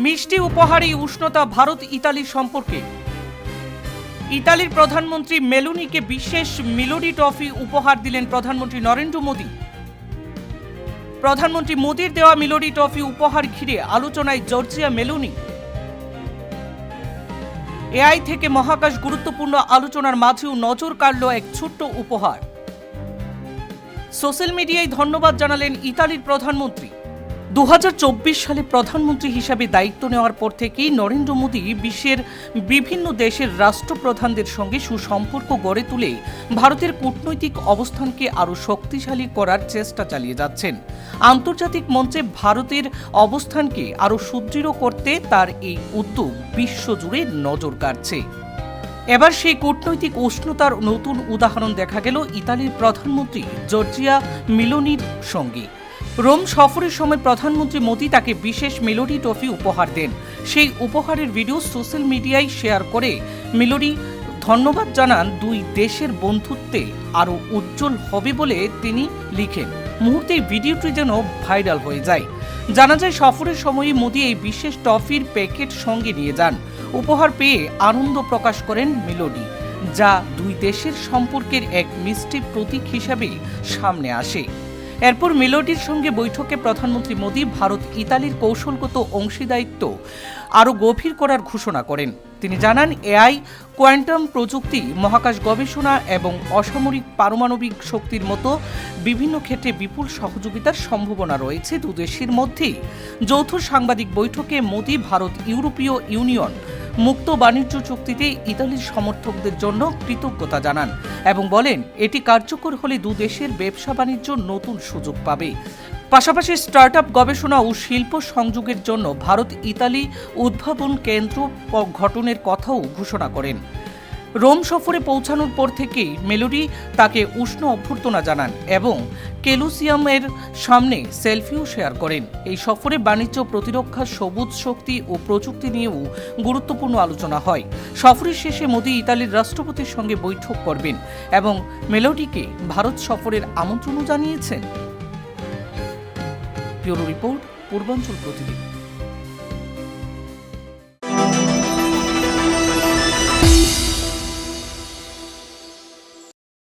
মিষ্টি উপহারে উষ্ণতা ভারত ইতালির সম্পর্কে। ইতালির প্রধানমন্ত্রী মেলোনিকে বিশেষ মিলোডি ট্রফি উপহার দিলেন প্রধানমন্ত্রী নরেন্দ্র মোদী। প্রধানমন্ত্রী মোদীর দেওয়া মিলোডি ট্রফি উপহার ঘিরে আলোচনায় জর্জিয়া মেলোনি। এআই থেকে মহাকাশ গুরুত্বপূর্ণ আলোচনার মাঝেও নজর কাড়ল এক ছোট্ট উপহার। সোশ্যাল মিডিয়ায় ধন্যবাদ জানালেন ইতালির প্রধানমন্ত্রী। 2024 সালে প্রধানমন্ত্রী হিসাবে দায়িত্ব নেওয়ার পর থেকেই নরেন্দ্র মোদী বিশ্বের বিভিন্ন দেশের রাষ্ট্রপ্রধানদের সঙ্গে সুসম্পর্ক গড়ে তুলে ভারতের কূটনৈতিক অবস্থানকে আরও শক্তিশালী করার চেষ্টা চালিয়ে যাচ্ছেন। আন্তর্জাতিক মঞ্চে ভারতের অবস্থানকে আরও সুদৃঢ় করতে তার এই উদ্যোগ বিশ্বজুড়ে নজর কাড়ছে। এবার সেই কূটনৈতিক উষ্ণতার নতুন উদাহরণ দেখা গেল ইতালির প্রধানমন্ত্রী জর্জিয়া মেলোনির সঙ্গে। রোম সফরের সময় প্রধানমন্ত্রী মোদী তাকে বিশেষ মেলোডি ট্রফি উপহার দেন। সেই উপহারের ভিডিও সোশ্যাল মিডিয়ায় শেয়ার করে মেলোডি ধন্যবাদ জানান দুই দেশের বন্ধুত্বে আরও উজ্জ্বল হবে বলে তিনি লিখেন। মুহূর্তেই ভিডিওটি যেন ভাইরাল হয়ে যায়। জানা যায় সফরের সময়ই মোদী এই বিশেষ ট্রফির প্যাকেট সঙ্গে নিয়ে যান। উপহার পেয়ে আনন্দ প্রকাশ করেন মেলোডি, যা দুই দেশের সম্পর্কের এক মিষ্টি প্রতীক হিসাবে সামনে আসে। এরপর মেলোডির সঙ্গে বৈঠকে প্রধানমন্ত্রী মোদী ভারত ইতালির কৌশলগত অংশীদারিত্ব আরও গভীর করার ঘোষণা করেন। তিনি জানান, এআই, কোয়ান্টাম প্রযুক্তি, মহাকাশ গবেষণা এবং অসামরিক পারমাণবিক শক্তির মতো বিভিন্ন ক্ষেত্রে বিপুল সহযোগিতার সম্ভাবনা রয়েছে দুদেশের মধ্যে। যৌথ সাংবাদিক বৈঠকে মোদী ভারত ইউরোপীয় ইউনিয়ন মুক্ত বাণিজ্য চুক্তিতে ইতালির সমর্থকদের জন্য কৃতজ্ঞতা জানান এবং বলেন, এটি কার্যকর হলে দুদেশের ব্যবসা বাণিজ্য নতুন সুযোগ পাবে। পাশাপাশি স্টার্টআপ গবেষণা ও শিল্প সংযোগের জন্য ভারত ইতালি উদ্ভাবন কেন্দ্র গঠনের কথাও ঘোষণা করেন। রোম সফরে পৌঁছানোর পর থেকেই মেলোডি তাকে উষ্ণ অভ্যর্থনা জানান এবং কেলুসিয়ামের সামনে সেলফিও শেয়ার করেন। এই সফরে বাণিজ্য, প্রতিরক্ষা, সবুজ শক্তি ও প্রযুক্তি নিয়েও গুরুত্বপূর্ণ আলোচনা হয়। সফরের শেষে মোদী ইতালির রাষ্ট্রপতির সঙ্গে বৈঠক করবেন এবং মেলোডিকে ভারত সফরের আমন্ত্রণও জানিয়েছেন। ব্যুরো রিপোর্ট, পূর্বাঞ্চল প্রতিদিন।